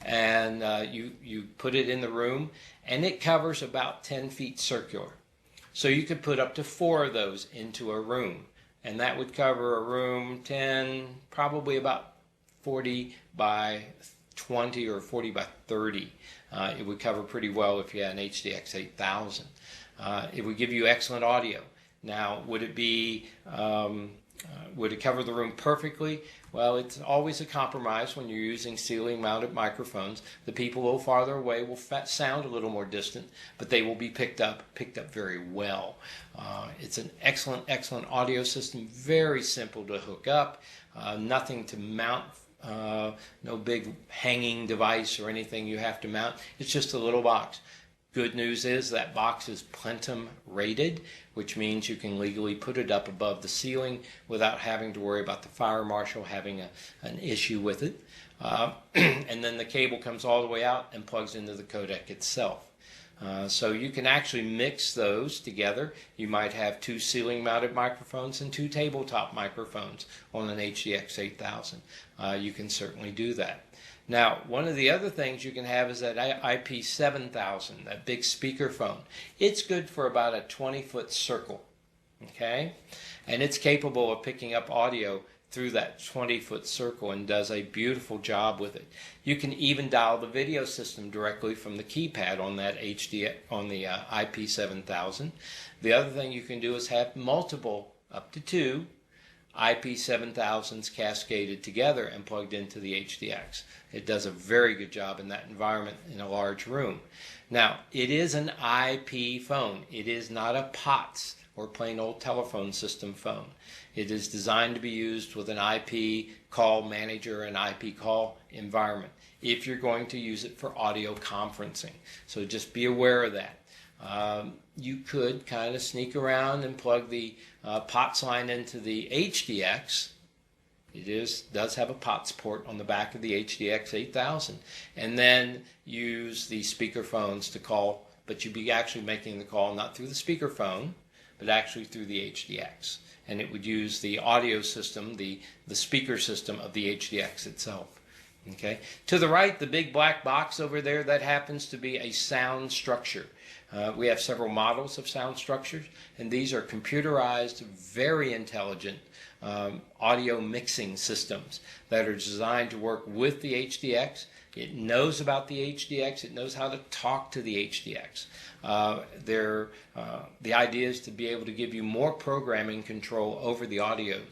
and you put it in the room, and it covers about 10 feet circular. So you could put up to 4 of those into a room, and that would cover a room 10, probably about 40 by 20 or 40 by 30. It would cover pretty well if you had an HDX 8000. It would give you excellent audio. Now, would it cover the room perfectly? Well, it's always a compromise when you're using ceiling-mounted microphones. The people a little farther away will sound a little more distant, but they will be picked up very well. It's an excellent audio system, very simple to hook up, nothing to mount, no big hanging device or anything you have to mount. It's just a little box. Good news is that box is Plentum rated, which means you can legally put it up above the ceiling without having to worry about the fire marshal having an issue with it. And then the cable comes all the way out and plugs into the codec itself. So you can actually mix those together. You might have 2 ceiling-mounted microphones and 2 tabletop microphones on an HDX 8000. You can certainly do that. Now, one of the other things you can have is that IP7000, that big speakerphone. It's good for about a 20-foot circle, okay? And it's capable of picking up audio through that 20-foot circle and does a beautiful job with it. You can even dial the video system directly from the keypad on that on the IP7000. The other thing you can do is have multiple, up to 2, IP7000s cascaded together and plugged into the HDX. It does a very good job in that environment in a large room. Now, it is an IP phone. It is not a POTS or plain old telephone system phone. It is designed to be used with an IP call manager and IP call environment if you're going to use it for audio conferencing. So just be aware of that. You could kind of sneak around and plug the POTS line into the HDX. It does have a POTS port on the back of the HDX 8000, and then use the speakerphones to call, but you'd be actually making the call not through the speakerphone, but actually through the HDX. And it would use the audio system, the speaker system of the HDX itself. Okay. To the right, the big black box over there, that happens to be a sound structure. We have several models of sound structures, and these are computerized, very intelligent audio mixing systems that are designed to work with the HDX. It knows about the HDX. It knows how to talk to the HDX. The idea is to be able to give you more programming control over the audio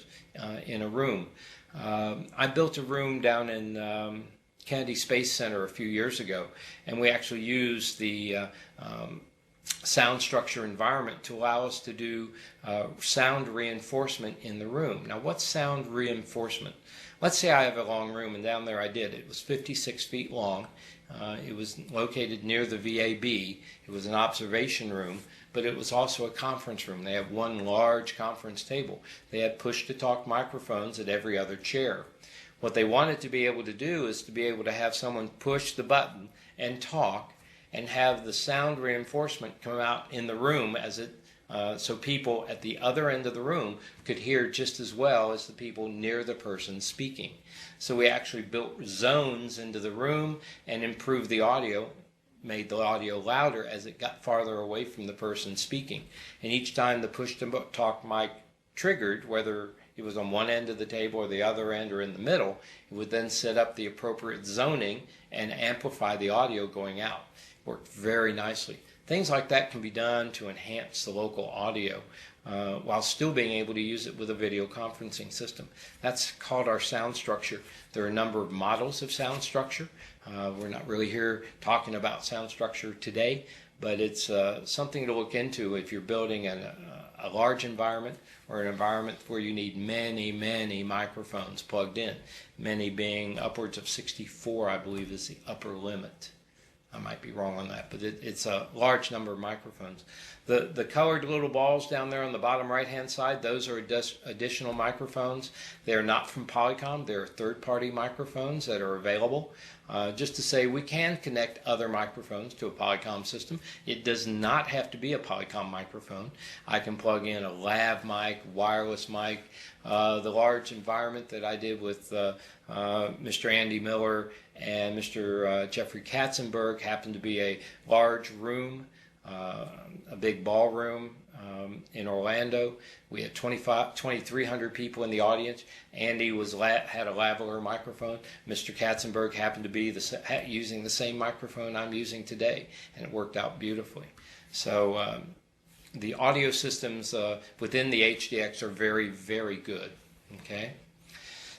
in a room. I built a room down in Kennedy Space Center a few years ago, and we actually used the sound structure environment to allow us to do sound reinforcement in the room. Now, what's sound reinforcement? Let's say I have a long room, and down there I did. It was 56 feet long. It was located near the VAB. It was an observation room, but it was also a conference room. They have one large conference table. They had push-to-talk microphones at every other chair. What they wanted to be able to do is to be able to have someone push the button and talk and have the sound reinforcement come out in the room as it so people at the other end of the room could hear just as well as the people near the person speaking. So we actually built zones into the room and improved the audio, made the audio louder as it got farther away from the person speaking. And each time the push-to-talk mic triggered, whether it was on one end of the table or the other end or in the middle, it would then set up the appropriate zoning and amplify the audio going out. Worked very nicely. Things like that can be done to enhance the local audio while still being able to use it with a video conferencing system. That's called our sound structure. There are a number of models of sound structure. We're not really here talking about sound structure today, but it's something to look into if you're building a large environment or an environment where you need many microphones plugged in. Many being upwards of 64, I believe, is the upper limit. I might be wrong on that, but it's a large number of microphones. The colored little balls down there on the bottom right-hand side, those are additional microphones. They're not from Polycom. They're third-party microphones that are available. Just to say, we can connect other microphones to a Polycom system. It does not have to be a Polycom microphone. I can plug in a lav mic, wireless mic, The large environment that I did with Mr. Andy Miller and Mr. Jeffrey Katzenberg happened to be a large room, a big ballroom in Orlando. We had 2,300 people in the audience. Andy had a lavalier microphone. Mr. Katzenberg happened to be using the same microphone I'm using today, and it worked out beautifully. So the audio systems within the HDX are very, very good. Okay.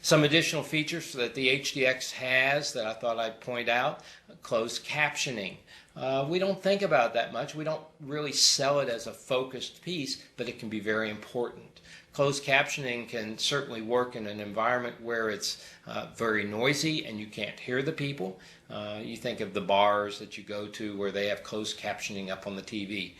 Some additional features that the HDX has that I thought I'd point out: closed captioning. We don't think about that much. We don't really sell it as a focused piece, but it can be very important. Closed captioning can certainly work in an environment where it's very noisy and you can't hear the people. You think of the bars that you go to where they have closed captioning up on the TV.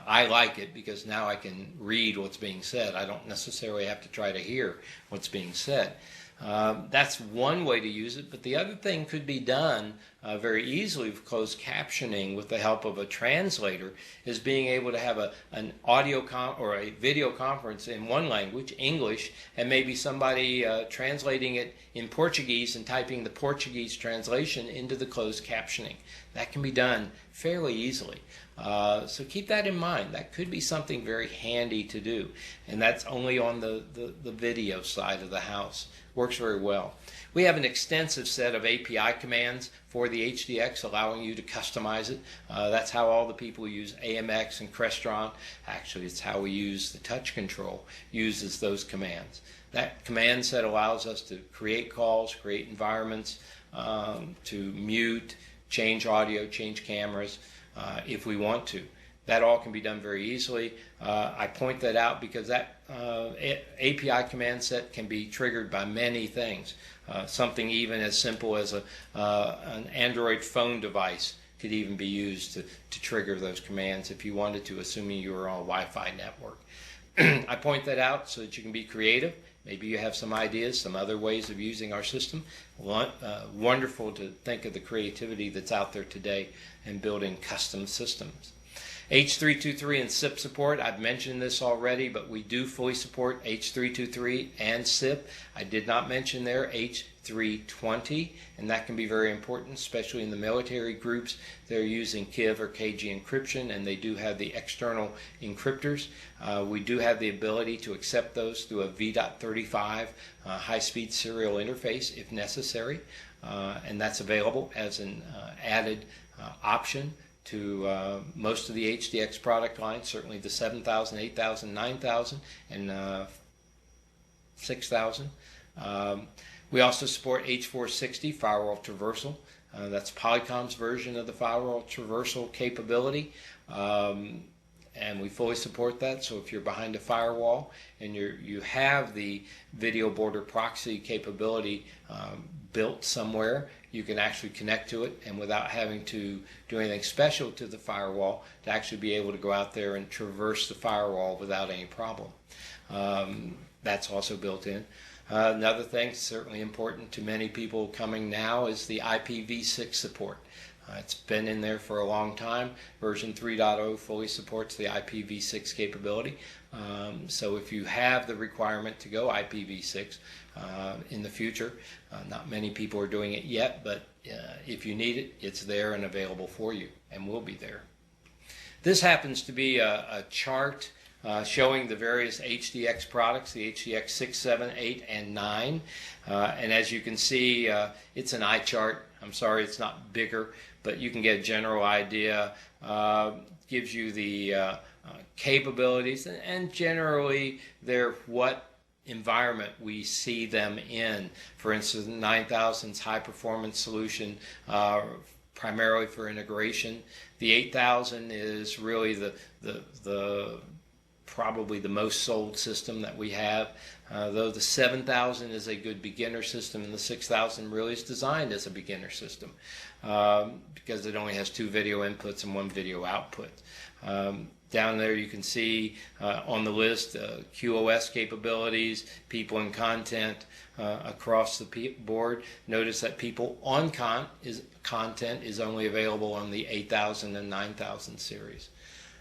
I like it because now I can read what's being said. I don't necessarily have to try to hear what's being said. That's one way to use it, but the other thing could be done very easily with closed captioning with the help of a translator, is being able to have an audio or a video conference in one language, English, and maybe somebody translating it in Portuguese and typing the Portuguese translation into the closed captioning. That can be done fairly easily. So keep that in mind. That could be something very handy to do, and that's only on the video side of the house. Works very well. We have an extensive set of API commands for the HDX, allowing you to customize it. That's how all the people who use AMX and Crestron, actually it's how we use the touch control, uses those commands. That command set allows us to create calls, create environments, to mute, change audio, change cameras if we want to. That all can be done very easily. I point that out because that API command set can be triggered by many things. Something even as simple as an Android phone device could even be used to trigger those commands if you wanted to, assuming you were on a Wi-Fi network. I point that out so that you can be creative. Maybe you have some ideas, some other ways of using our system. Wonderful to think of the creativity that's out there today in building custom systems. H323 and SIP support. I've mentioned this already, but we do fully support H323 and SIP. I did not mention there H320, and that can be very important, especially in the military groups. They're using KIV or KG encryption, and they do have the external encryptors. We do have the ability to accept those through a V.35 high-speed serial interface if necessary, and that's available as an added option to most of the HDX product line, certainly the 7000, 8000, 9000, and 6000. We also support H460 firewall traversal. That's Polycom's version of the firewall traversal capability, and we fully support that. So if you're behind a firewall and you have the video border proxy capability built somewhere, you can actually connect to it, and without having to do anything special to the firewall, to actually be able to go out there and traverse the firewall without any problem. That's also built in. Another thing certainly important to many people coming now is the IPv6 support. It's been in there for a long time. Version 3.0 fully supports the IPv6 capability. So if you have the requirement to go IPv6 in the future, not many people are doing it yet, but if you need it, it's there and available for you, and will be there. This happens to be a chart showing the various HDX products, the HDX 6, 7, 8, and 9. And as you can see, it's an eye chart. I'm sorry it's not bigger, but you can get a general idea. Gives you the capabilities, and generally they're what environment we see them in. For instance, 9000's high performance solution, primarily for integration. The 8000 is really the probably the most sold system that we have, though the 7000 is a good beginner system, and the 6000 really is designed as a beginner system because it only has 2 video inputs and 1 video output. Down there you can see on the list QoS capabilities, people and content across the board. Notice that people on content is only available on the 8000 and 9000 series.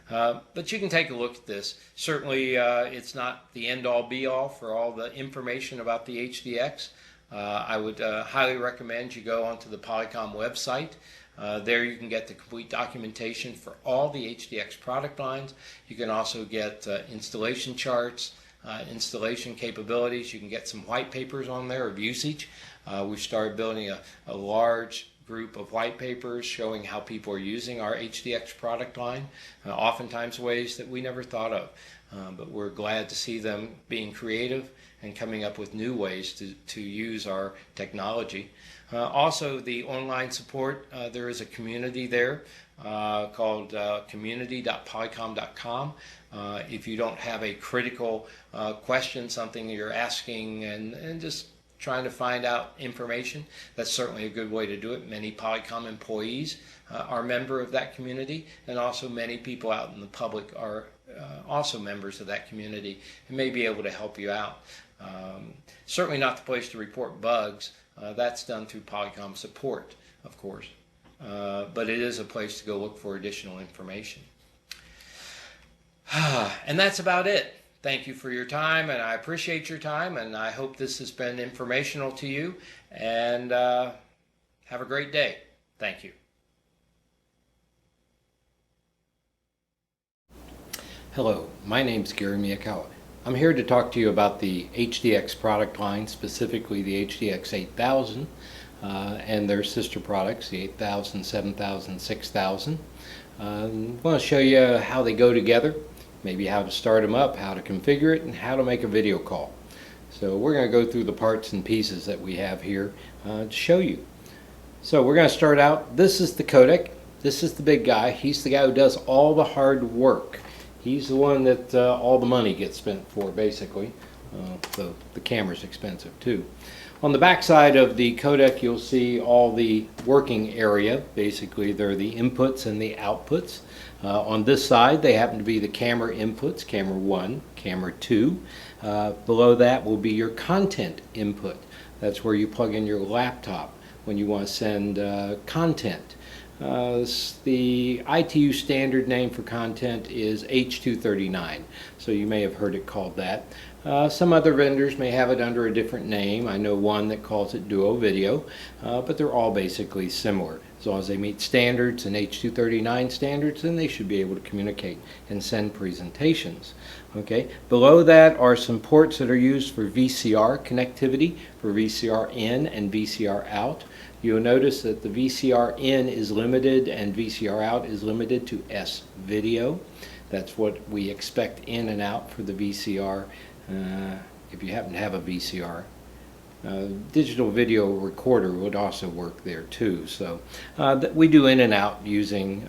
But you can take a look at this. Certainly it's not the end-all be-all for all the information about the HDX. I would highly recommend you go onto the Polycom website. There you can get the complete documentation for all the HDX product lines. You can also get installation charts, installation capabilities. You can get some white papers on there of usage. We've started building a large group of white papers showing how people are using our HDX product line, oftentimes ways that we never thought of. But we're glad to see them being creative and coming up with new ways to use our technology. Also, the online support, there is a community there called community.polycom.com. If you don't have a critical question, something you're asking and just trying to find out information, that's certainly a good way to do it. Many Polycom employees are a member of that community, and also many people out in the public are also members of that community and may be able to help you out. Certainly not the place to report bugs. That's done through Polycom support, of course. But it is a place to go look for additional information. And that's about it. Thank you for your time, and I appreciate your time, and I hope this has been informational to you, and have a great day. Thank you. Hello, my name's Gary Miyakawa. I'm here to talk to you about the HDX product line, specifically the HDX 8000 and their sister products, the 8000, 7000, 6000. I want to show you how they go together, maybe how to start them up, how to configure it, and how to make a video call. So we're going to go through the parts and pieces that we have here to show you. So we're going to start out. This is the codec. This is the big guy. He's the guy who does all the hard work. He's the one that all the money gets spent for, basically. The camera's expensive too. On the back side of the codec, you'll see all the working area. Basically, they're the inputs and the outputs. On this side, they happen to be the camera inputs, camera 1, camera 2. Below that will be your content input. That's where you plug in your laptop when you want to send content. The ITU standard name for content is H239, so you may have heard it called that. Some other vendors may have it under a different name. I know one that calls it Duo Video, but they're all basically similar. As long as they meet standards and H239 standards, then they should be able to communicate and send presentations. Okay. Below that are some ports that are used for VCR connectivity, for VCR in and VCR out. You'll notice that the VCR in is limited and VCR out is limited to S video. That's what we expect in and out for the VCR. If you happen to have a VCR. Digital video recorder would also work there too. So we do in and out using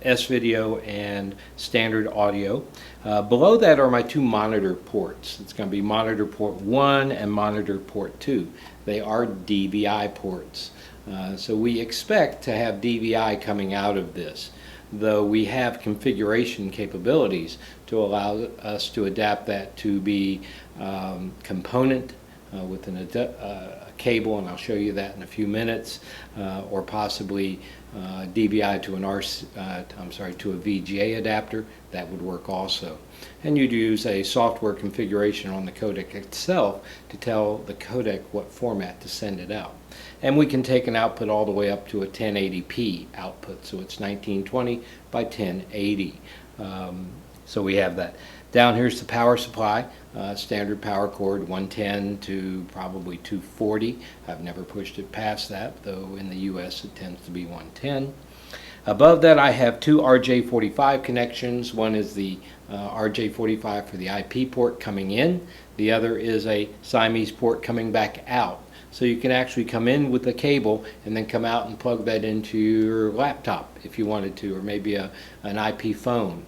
S-video and standard audio. Below that are my two monitor ports. It's going to be monitor port 1 and monitor port 2. They are DVI ports. So we expect to have DVI coming out of this, though we have configuration capabilities to allow us to adapt that to be component with a cable, and I'll show you that in a few minutes, or possibly DVI to to a VGA adapter. That would work also. And you'd use a software configuration on the codec itself to tell the codec what format to send it out. And we can take an output all the way up to a 1080p output, so it's 1920 by 1080. So we have that. Down here's the power supply, standard power cord, 110 to probably 240. I've never pushed it past that, though in the US it tends to be 110. Above that I have two RJ45 connections. One is the RJ45 for the IP port coming in. The other is a Siamese port coming back out. So you can actually come in with the cable and then come out and plug that into your laptop if you wanted to, or maybe an IP phone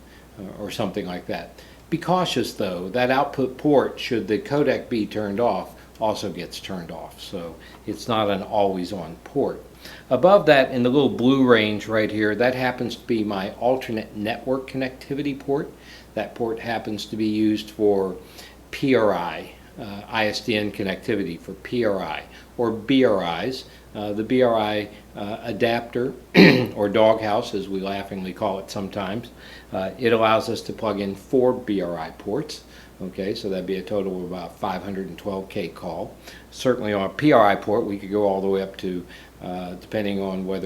or something like that. Be cautious though, that output port, should the codec be turned off, also gets turned off. So it's not an always on port. Above that, in the little blue range right here, that happens to be my alternate network connectivity port. That port happens to be used for PRI, ISDN connectivity for PRI, or BRIs. the BRI adapter, or doghouse as we laughingly call it sometimes. It allows us to plug in 4 BRI ports. Okay, so that'd be a total of about 512K call. Certainly on a PRI port, we could go all the way up to, depending on whether